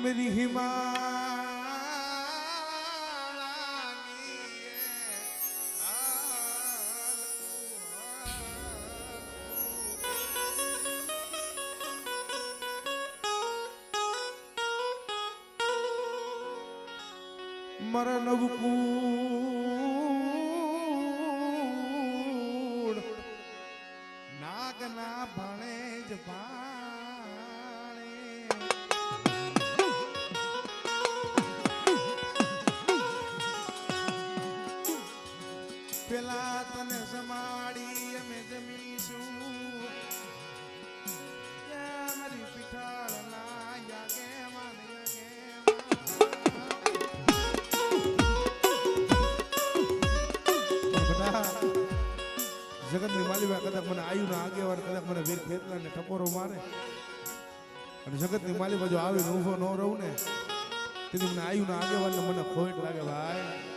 मेरी हिमालय मर नवकूड़ नागना भणे जबाणे पेला तने समाड़ी अमे जमीशू मारी पिठाड़ ना यागे मान यागे जगत ની માલિકા કદાચ મને આયુ ના આગેવાન કદાચ મને વીર ખેતલા ને ટકોરો મારે અને જગત ની માલિકા જો આવીને ઊભો ન રહું ને તેથી મને આયુ ના આગેવાન ને મને ખોટ લાગે ભાઈ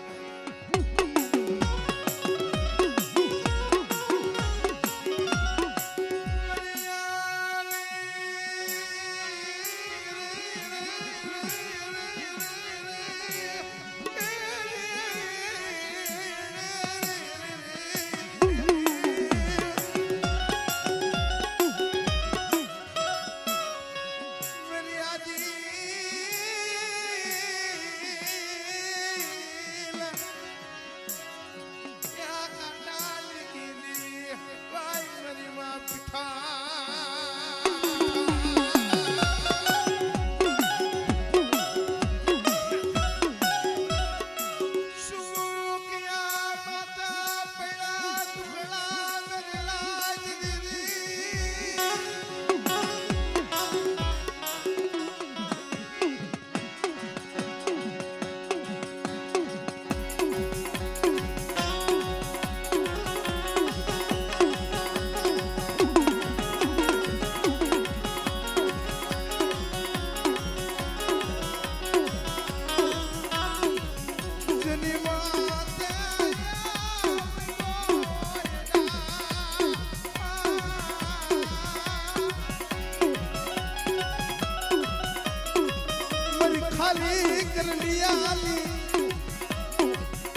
खाली कर लिया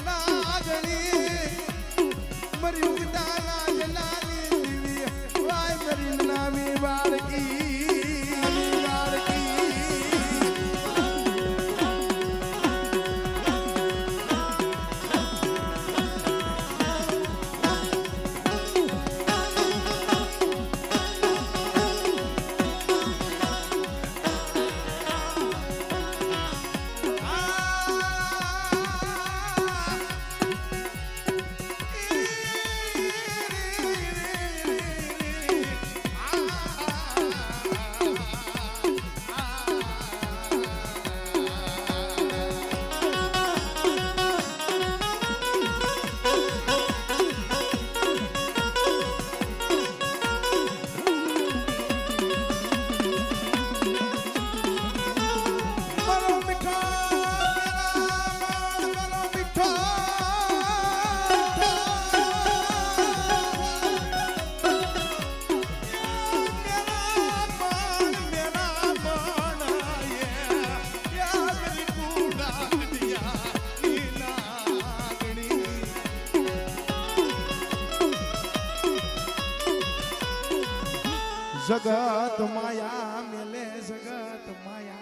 नागणी मरी उगदाना जलाली दिवी वाय मरी नामी बारकी जगत माया मेले जगत माया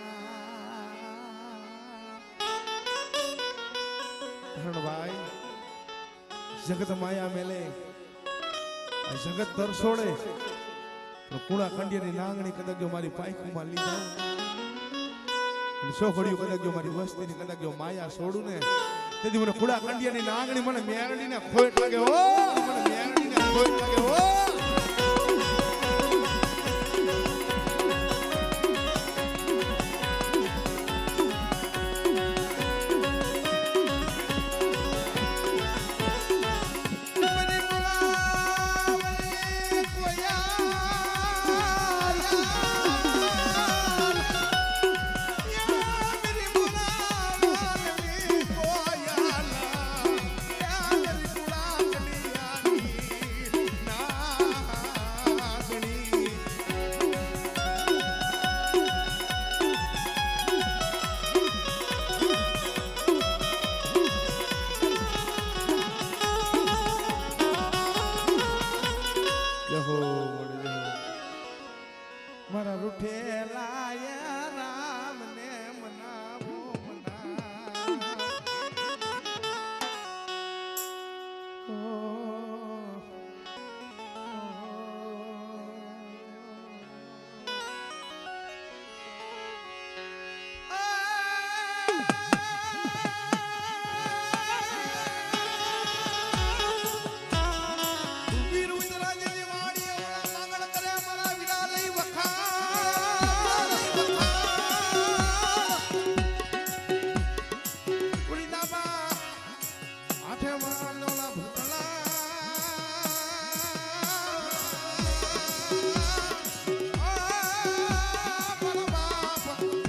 भाई जगत माया मेले जगत दर्शोड़े कूड़ा कंडिया नांगणी कदाच जो मारी पाइकू में ली जाऊं सोखड़ियों कदाच जो मारी वस्ती ने कदाच जो माया सोड़ू ने तेजी मने कूड़ा कंडिया नांगणी मने मेरड़ी ने खोट लगे ओ मने मेरड़ी ने खोट लगे ओ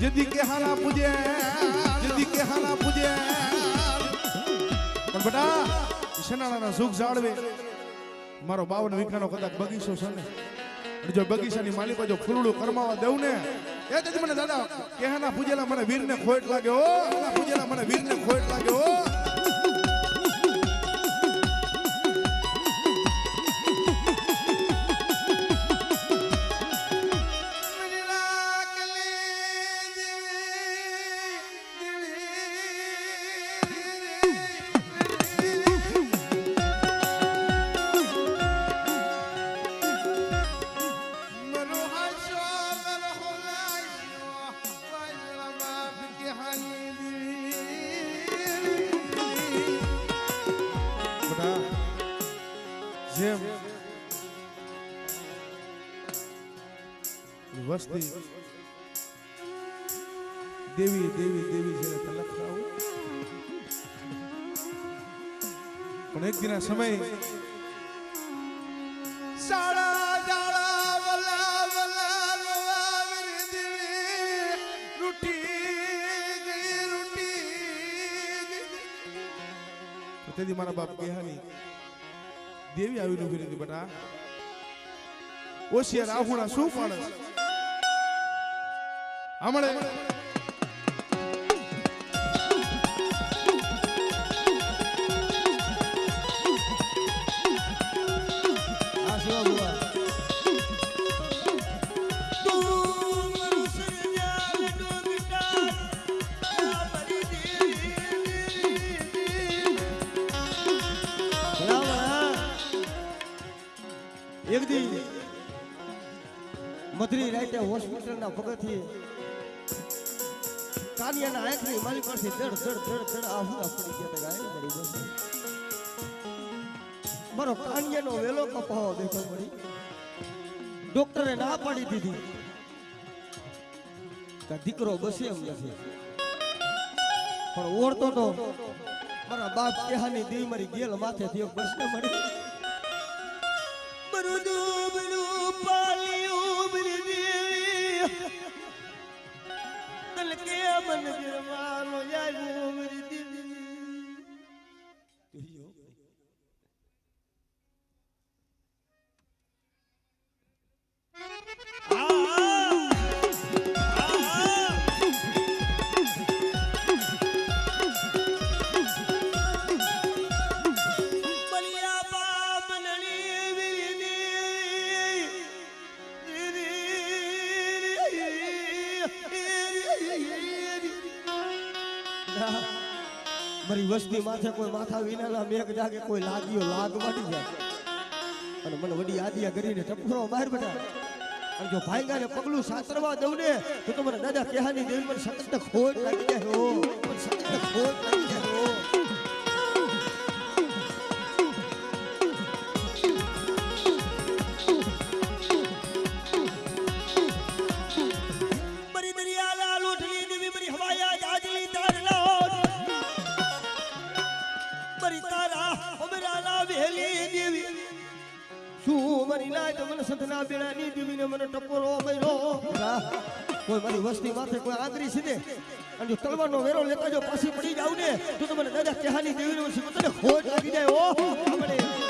જદી કે હાના પૂજે જદી કે હાના પૂજે પણ બેટા શનાળાના સુખ જાળવે મારો 52 વીઘાનો કદાચ બગીચો છે ને જો બગીચાની માલિકો જો ફૂલડું કરમાવા દેવ ને એ જ મને દાદા કેહાના પૂજેલા મને વીરને ખોટ લાગે ઓ પૂજેલા મને વીરને ખોટ લાગે ઓ જેમ વસ્તી દેવી દેવી દેવી છે તલક આવું પણ એક દિના સમય સાડા જાડા વલા વલા નવા દેવી રૂટી તેથી મારા બાપ કેહાની દેવી આવીને ઉભી રહી બેટા ઓશિયા રાહુણા શું પાડે હમણે આ સેવા બોલા એક દી મધરી રાતે હોસ્પિટલના પગથી કાનિયાના આંખની મારી પરથી ધડ ધડ ધડ ધડ આહુડા પડી ગયા હતા ગાય મળી બસ મારો કાનિયાનો વેલો કપાવો દેખો મળી ડોક્ટરે ના પાડી દીધી કે દીકરો બસે એમ નથી પણ ઓળતો તો મારા બાપ કેહાની દેવી મારી ગેલ માથે થયો બસને મળી मन गिरवानो जायो मेरी दिली મારી વસ્તી માથે કોઈ માથા વિનાના મેઘ જાગે કોઈ લાગ્યો લાગ વાટી જાય અને મને વડી આદિયા કરીને ટપરો માર બેટા અને જો ભાઈગાને પગલું સાસરવા દઉં ને તો મને દાદા કેહાની દેવી મને સખત ખોટ લાગી જાય હો મને સખત ખોટ લાગી જાય હો મારી દરિયાલા લોટલી દેવી મારી હવાયા જાજલી તારલા શું મારી લાય તો મને સતના બેડાની દેવીને મને ટપોરો મર્યો કોઈ મારી વસ્તી માથે કોઈ આંગળી સીધે અને જો તલવારનો વેરો લેતા જો પાછી પડી જાવ ને તો મને દાદા કેહાની દેવીને મને ખોટ લાગી જાય ઓ આપણે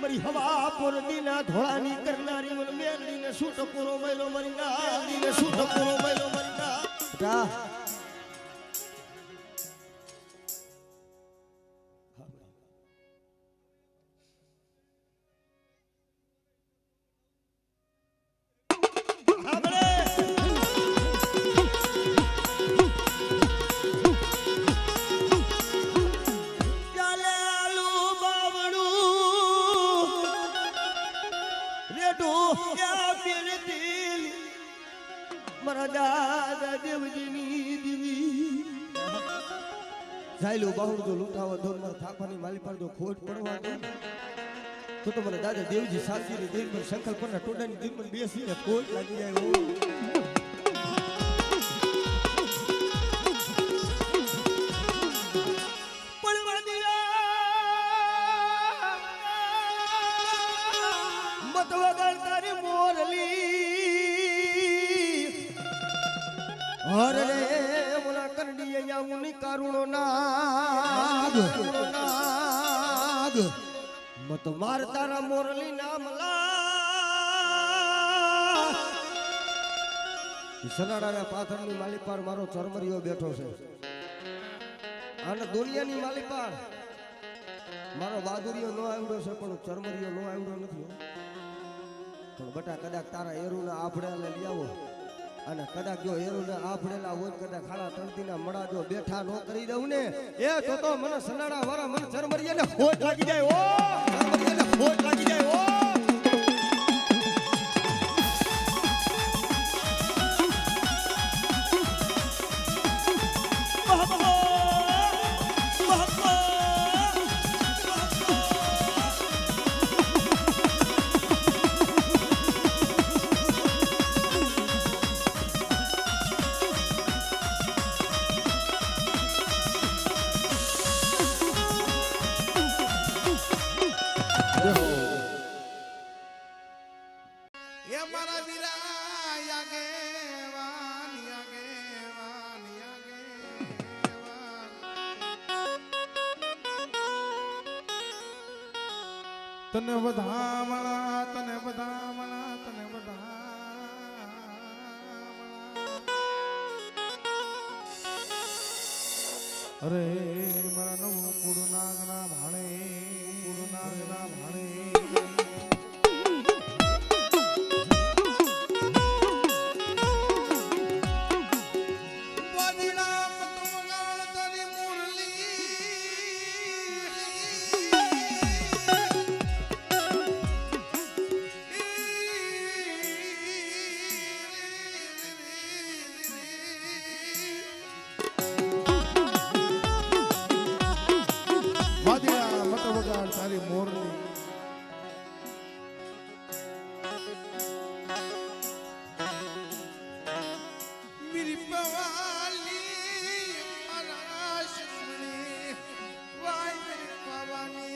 મારી હવા પોરદીના ધોળાની કરનારી મને મેલડીને શું ટકોરો મૈલો મારી નાદીને શું ટકોરો મૈલો મારી ના દાદા દેવજીની દેવી જાયલો બાહુડ જો લૂંટાવા દોર માં થાપાની માલી પર જો ખોટ પડવા દે તો મને દાદા દેવજી સાલજીની દિલ પર સંકલ્પના ટોડાની દિલ પર બેસીને કોઈ લાગી જાય હરે મોલા કરડીએ યામુની કારુણો નાગ મત માર તારા મોરલી નામ લા સનાડાના પાથરની માલી પર મારો ચરમરિયો બેઠો છે અને દુનિયાની માલી પર મારો બહાદુરિયો નો આવડ્યો છે પણ ચરમરિયો નો આવડ્યો નથી પણ બટા કદાચ તારા એરુના આભડેલા લઈ આવો અને કદાચ જો એરુના આભડેલા હોય કદાચ ખાડા તળતીના મડા જો બેઠા નો કરી દઉં ને એ તો મને સનાડા વાળા મને ચરમરિયાને ખોટ લાગી જાય ઓ ચરમરિયાને ખોટ લાગી જાય ઓ તને વધામણા તને વધામણા તને વધામણા અરે મારા નવ કુડુ નાગના ભાણે કુડુ નાગના ભાણે તારી મોરલી मेरी पवाली वाई मेरी पवाली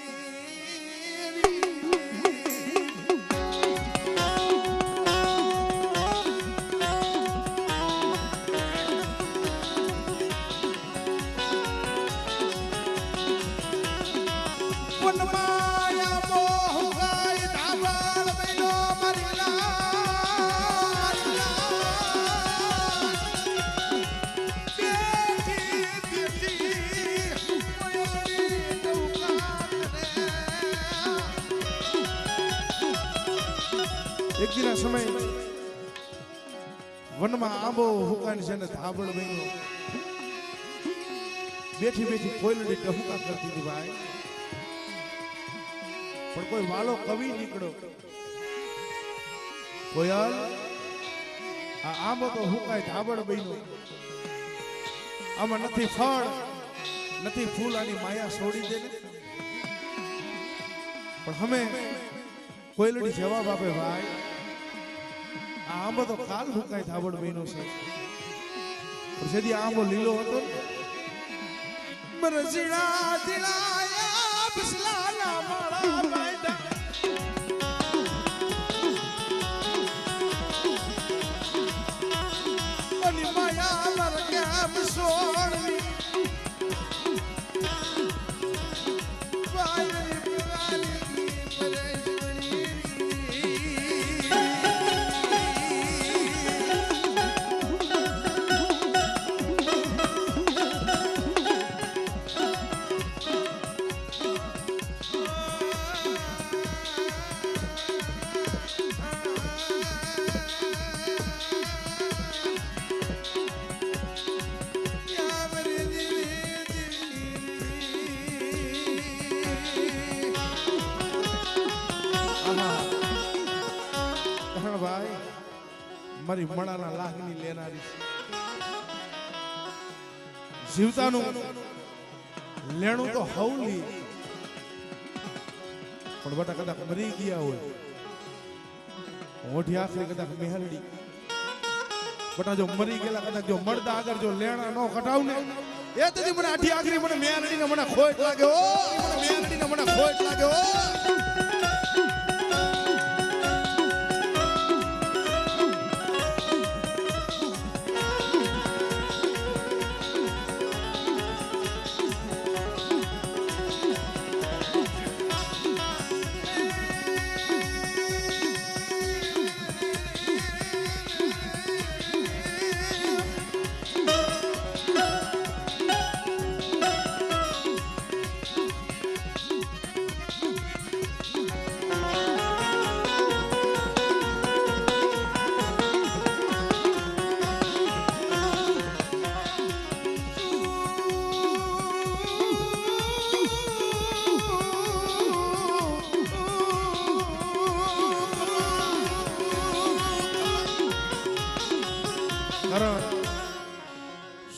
माया मोह गाय धाबल बेलो मरिला एक दिन समय वन में आंबो हुकान से धाबल बेलो बैठी बैठी कोयलड़ी टहुका करती थी भाई पर कोई वालो कवि निकलो कोयल आंबो तो हुकाय धाबड़ बनो आमा नथी फळ नथी फूल आनी माया छोड़ी दे पर हमें कोयलड़ी जवाब आपे भाई आंबो तो काल हुकाय धाबड़ बनो से पर यदि आंबो लीलो हतो बरसीड़ा दिलाया बिस्लाना मारा माया मर गया सोनी भाई मारी मणाना लागनी लेनारी जीवतानु लेणु तो हवली પણ બટા કદાચ મરી ગયા હોય ઓઠી આખરી કદાચ મેહરડી બટા જો મરી ગયેલા કદાચ જો મળતા આગળ જો લેણા નો કટાવ ને એ તેથી મને આઠી આખરી મને મેહરડી ને મને ખોટ લાગે ઓ મને મેહરડી ને મને ખોટ લાગે ઓ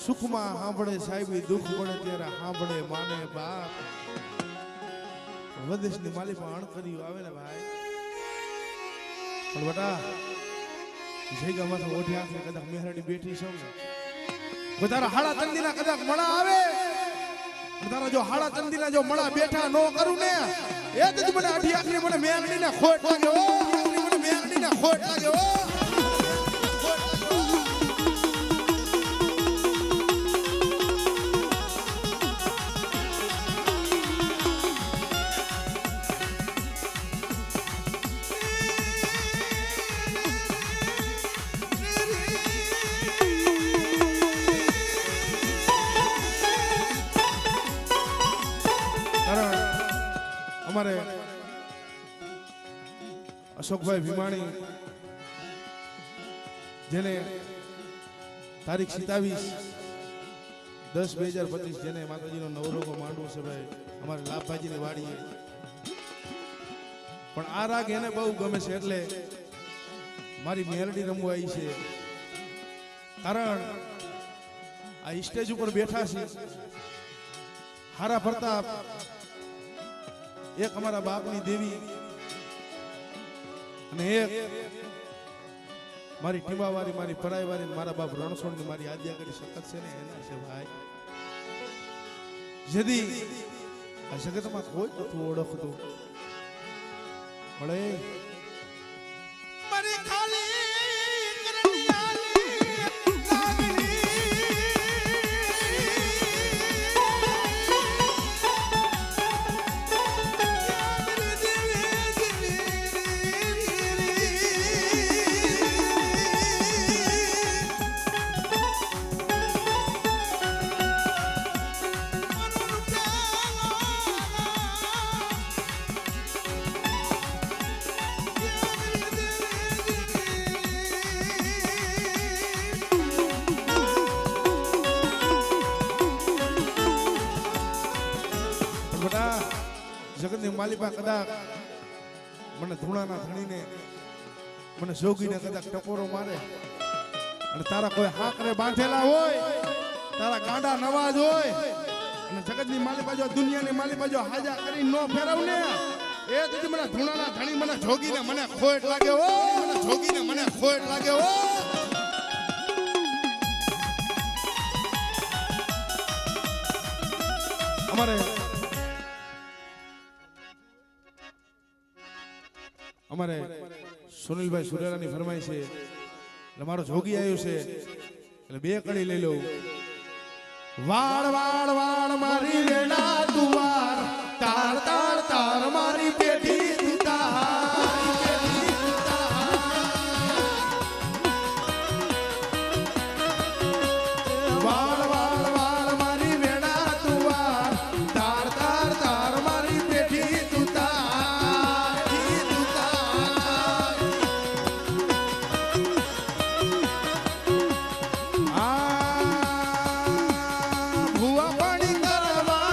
સુખમાં સાંભળે સાહેબી દુઃખ પડે ત્યારે સાંભળે માને બાપ વદેશની માલિકમાં અણકર્યું આવે ને ભાઈ પણ બટા જયગામાંથી ઓઠી આંખે કદાચ મેહરડી બેઠી છો ને તારા હાડા તંદીના કદાચ મળા આવે તારા જો હાડા તંદીના જો મળા બેઠા નો કરું ને એ જ મને આઠી આંખની મને મેહરડીને ખોટ લાગે ઓ મને મેહરડીને ખોટ લાગે ઓ અમારે અશોકભાઈ ભીમાણી જેને તારીખ 27/10/2025 જેને માતાજીનો નવરોગો માંડવો છે ભાઈ અમારે લાભભાજીની વાડીએ પણ આ રાગ એને બહુ ગમે છે એટલે મારી મેલડી રમવા આવી છે કારણ આ સ્ટેજ ઉપર બેઠા છે હારા પ્રતાપ એક અમારા બાપની દેવી અને એક મારી ટીમાવાળી મારી પરાયવાળી મારા બાપ રણછોડની મારી આદ્યાગરી સખત છે ને એના છે ભાઈ જેદી આ જગતમાં કોઈ નતું ઓળખતું મળે મારી ખાલી જગતની માલિકા કદાચ મને ધૂણાના ધણીને મને જોગીને કદાચ ટકોરો મારે અને તારા કોઈ હાકરે બાંધેલા હોય તારા ગાંડા નવાજ હોય અને જગતની માલિકા જો દુનિયાની માલિકા જો હાજા કરી નો ફેરવ ને એ તેથી મને ધૂણાના ધણી મને જોગીને મને ખોટ લાગે હો મને જોગીને મને ખોટ લાગે હો અમારે સુનિલભાઈ સુરેલાની ફરમાઈ છે એટલે મારો જોગી આવ્યો છે એટલે બે કડી લઈ લઉં વાળ વાળ વાળ મારી વેણા તુવાર તાર તાર તાર મારી પેઠી ભુવા પાણી કરવા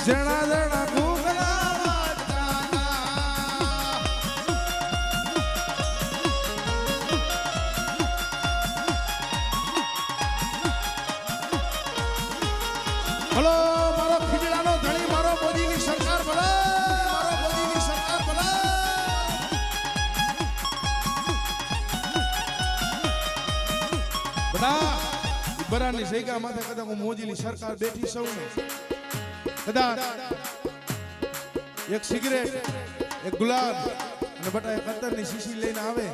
જણા જણા ઘૂઘરા વાટતા હલો મારો ખીજડાનો ધણી મારો મોદીની સરકાર ભલે મારો મોદીની સરકાર ભલે બડા બરાની જગ્યા માથે કદાચ હું મોદીની સરકાર બેઠી સૌ ને કદાચ એક સિગરેટ એક ગુલાબ અને બટા એક અત્તરની શીશી લઈને આવે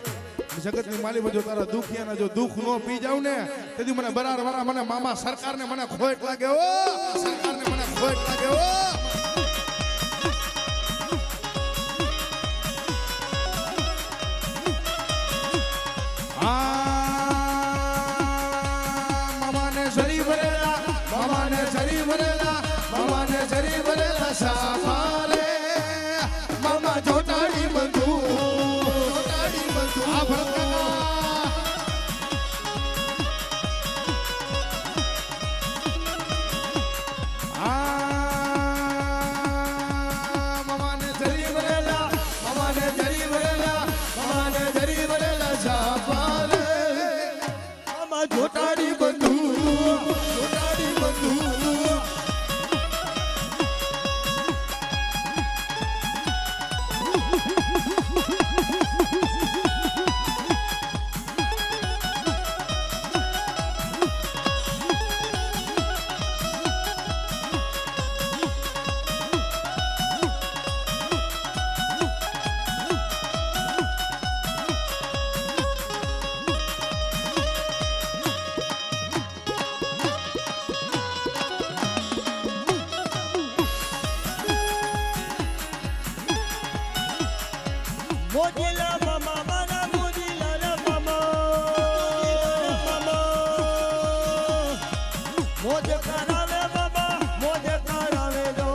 જગતની માલી જો તારા દુખિયાના જો દુઃખ નો પી જાવ ને તેથી મને બરાર વાળા મને મામા સરકારને મને ખોટ લાગે ઓ સરકારને મને ખોટ લાગે ઓ મામાને શરીફ ભરેલા મામાને શરીફ ભરેલા સાફારે મામા જોટાડી બંધુ આ ભરતના મામાને શરીફ ભરેલા સાફારે મામા જોટાડી બંધુ મોજીલા મામા મારા મોજીલા રે મામા મોજ કરાવે બાબા મોજ કરાવે દો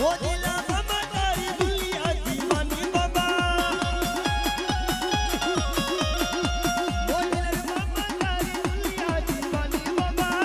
મોજીલા મામા તારી દુનિયા દીવાની બાબા મોજીલા મામા તારી દુનિયા દીવાની બાબા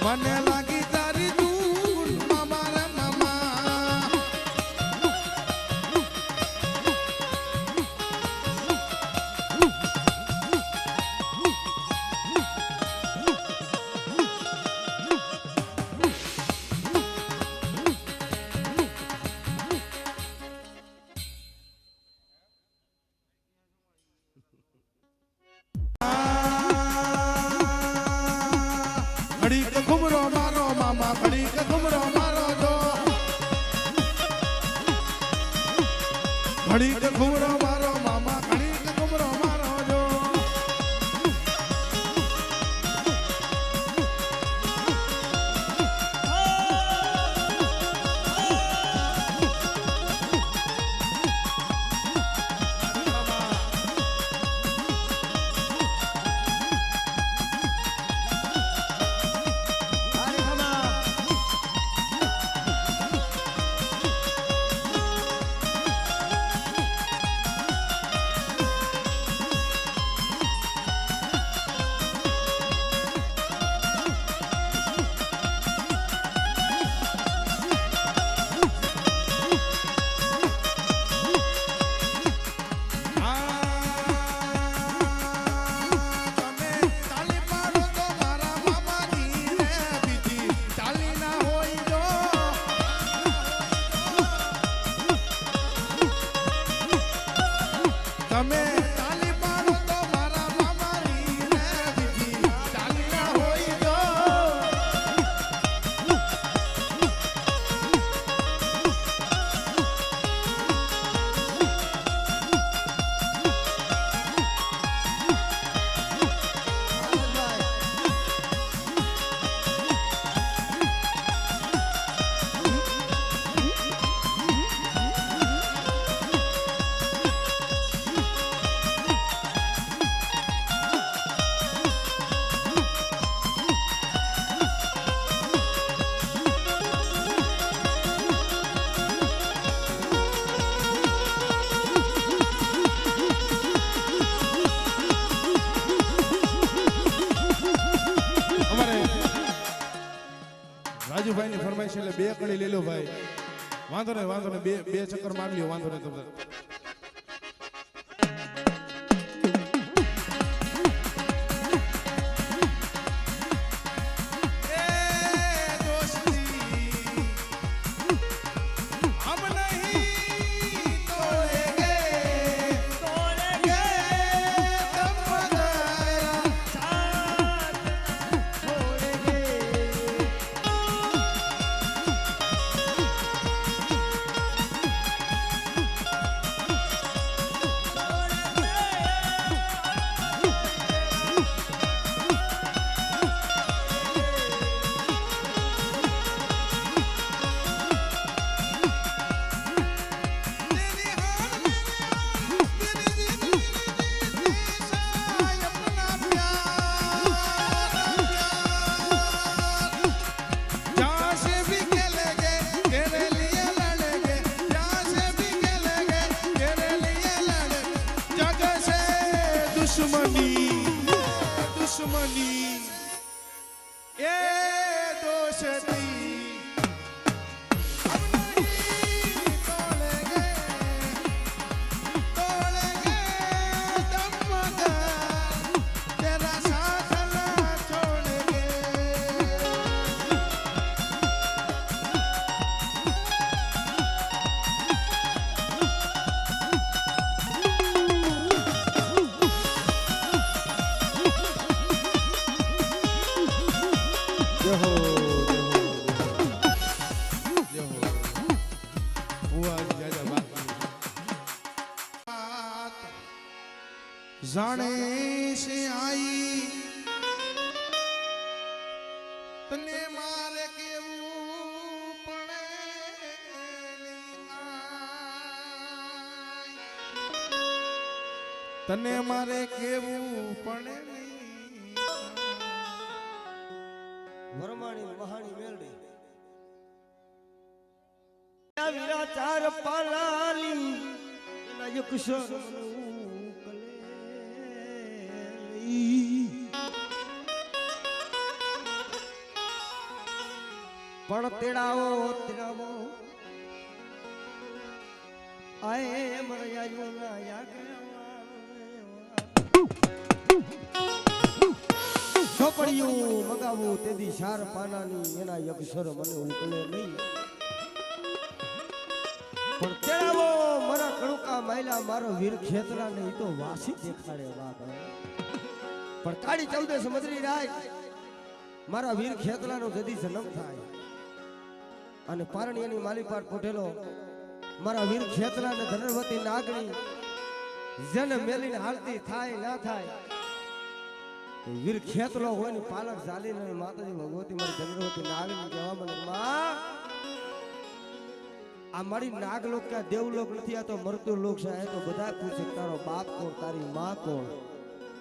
મને લાગી તારી દૂર મામા રે મામા ઘડીક ઘુમરો મારો મામા ઘડીક ઘુમરો મારો જો ઘડીક ઘુમરો મારો મામા ઘડીક ઘુમરો મારો જો છેલ્લે 2 કડી લઈ લો ભાઈ. વાંધો નહીં બે ચક્કર માર લ્યો વાંધો નહીં તમને. दुश्मनी ए दोस्ती अब नहीं तोड़ेंगे दम मगर तेरा साथ ना छोड़ेंगे. जाने से आई तने मारे के पड़े तने मारे केवू पड़े વરમાણી મહાણી મેલડી વીરા ચાર પાલાલી એના યુકશર પણ તેડાવો આય મરયાયો ના ચોપડિયું મગાવું તેદી શાર પાનાની એના અક્ષર મને ઉકલે નહીં પણ તેડાવો મારા કણુકા માયલા મારો વીર ખેતરા ને તો વાસી દેખાડે વાત પણ કાળી 14 સમજરી રાય મારા વીર ખેતરાનો જદી જન્મ થાય અને પારણીયાની માલીપાર પોઠેલો મારા વીર ખેતરા ને ધનવતી નાગણી જેને મેલીને હાલતી થાય ના થાય વીર ખેતલો હોય ને પાલક ચાલીને માતાજી ભગવતી મારી ધનવતી નાગણી કહેવા મને માં આ મારી નાગલોક કે દેવલોક નથી આ તો મૃત્યુ લોક છે આ તો બધા પૂછે તારો બાપ કોણ તારી માં કોણ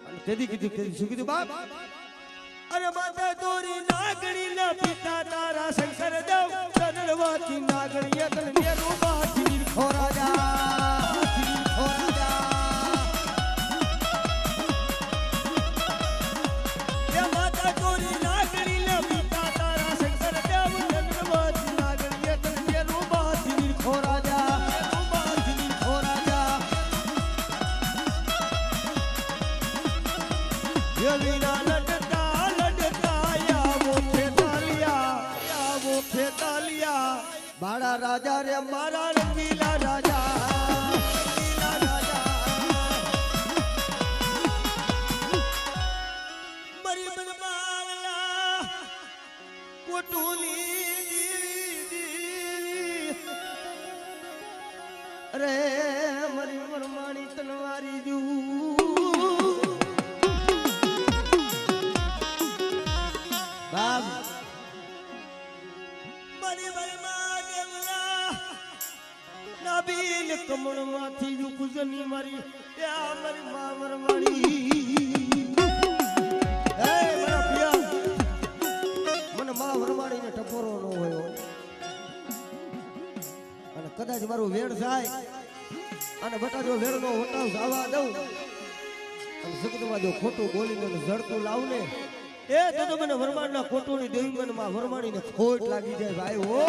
અને તેદી કીધું શું કીધું બાપ અરે માતા તોરી નાગણી ના પિતા તારા શંકર દેવ ધનવતી નાગણી એકલ ને રૂપાથી ખોરાજા बाड़ा राजा रे मारा रंगीला राजा मरी बनमाला कोटूली अरे मरी मनमानी तलवारी दू बाब નાબીલ કમળમાંથી યુકુજની મારી આ મારી માં મરમાણી હે મારા પિયા મને માં વરમાણીને ટપોરો ન હોય અને કદાચ મારું વેડ જાય અને બટા જો વેડનો વટાવ જવા દઉં અને સકતમાં જો ખોટું બોલીને જડતું લાવને એ તો મને વરમાડના કોટોની દેવી મને માં વરમાડીને ખોટ લાગી જાય ભાઈ ઓ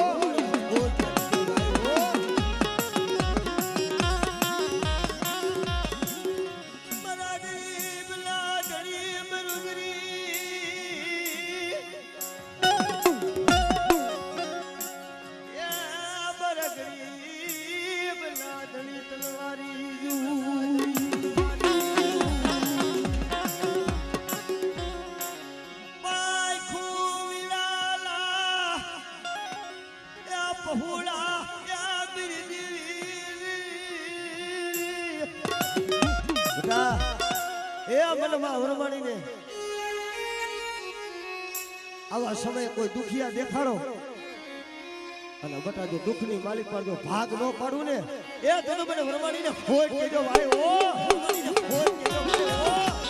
ખોટ લાગી જાય ભાઈ ઓ મારા ગરીબ લાડડી મરુગરી એ મારા ગરીબ લાડડી તલવારી જુ વરમાણીને આવા સમયે કોઈ દુખિયા દેખાડો અને બટા જો દુઃખની માલિક પર જો ભાગ ન પાડું ને એ તો મને વરમાણીને ખોટ કેજો ભાઈ ઓ વરમાણીને ખોટ કેજો ભાઈ ઓ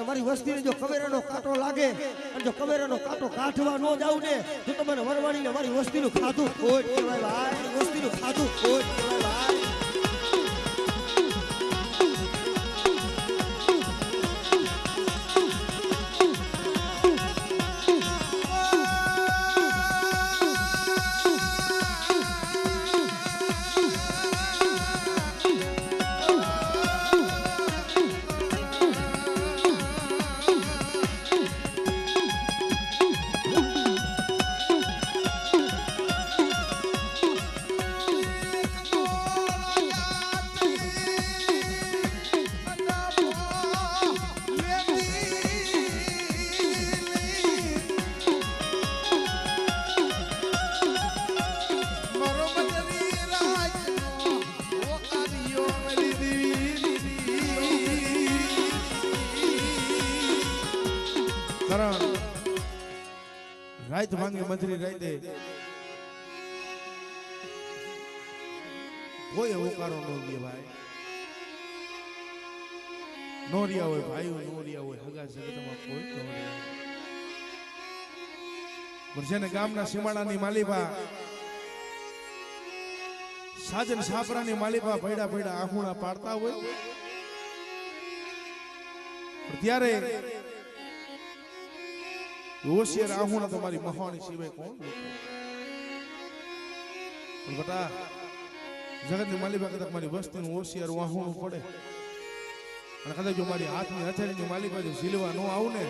મારી વસ્તીને જો કવેરાનો કાંટો લાગે અને જો કવેરાનો કાંટો કાઢવા ન જાવ ને તો તમને વરવાણીને મારી વસ્તીનું ખાધું ખોટ કહેવાય ભાઈ વસ્તીનું ખાધું ખોટ કહેવાય ભાઈ રાત માંગે મંત્રી રાતે કોઈ હોકારો ન દે ભાઈ નોરિયા હોય ભાઈઓ નોરિયા હોય હગા જગતમાં કોઈ નોરિયા પણ જેને ગામના સીમાડાની માલિપા સાજન સાપરાની માલિપા પૈડા પૈડા આખુણા પાડતા હોય ત્યારે હોશિયાર આહુણા તમારી મહાણી સિવાય કોણ પણ બટા જગતની માલિકા કદાચ મારી વસ્તીનું હોશિયાર વાહુણું પડે અને કદાચ જો મારી હાથની હથેળીની માલિકા જો ઝીલવા ન આવું ને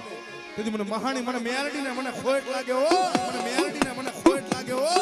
તેથી મને મહાણી મને મેરડીને મને ખોટ લાગે હો મને મેરડીને મને ખોટ લાગે હો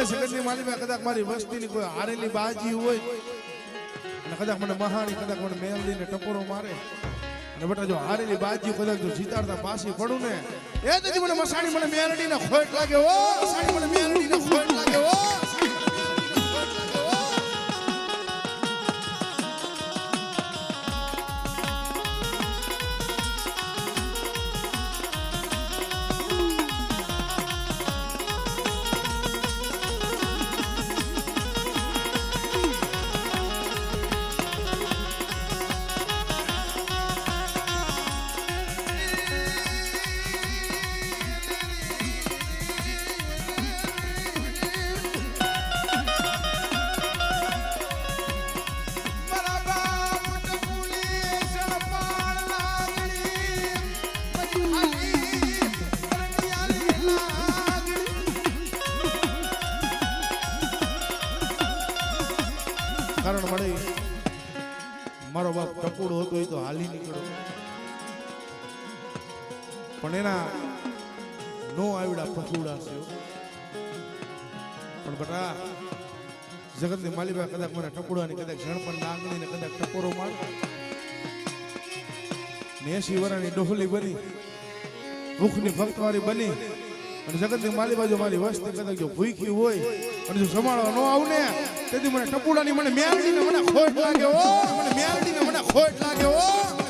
જગતની માલિકા કદાચ મારી વસ્તીની કોઈ હારેલી બાજી હોય અને કદાચ મને મહાણી કદાચ મને મેલડીને ટપોરો મારે અને બેટા જો હારેલી બાજી કદાચ જો જીતાડતા પાછી પડું ને એ તેથી મને મસાણી મને મેલડીને ખોટ લાગે હો મસાણી મને મેલડીને ખોટ લાગે હો કારણ મળે મારો બાપ ટપુડો હતો એ તો હાલી નીકળ્યો પણ એના નો આવડા પછુડા છે પણ બટા જગતની માલિકા કદાચ મને ટપુડાની કદાચ ઝડપણ નાગણીને કદાચ ટપોરો મારે 80 વર્ષની ડોહલી બની ભૂખની ભક્તવાળી બની અને જગતની માલિકા જો મારી વસ્તી કદાચ જો ભૂખી હોય અને જો સંભાળવા ન આવું ને તેથી મને ટપુડાની મને મેરડીને મને ખોટ લાગે ઓ મને મેરડીને મને ખોટ લાગે ઓ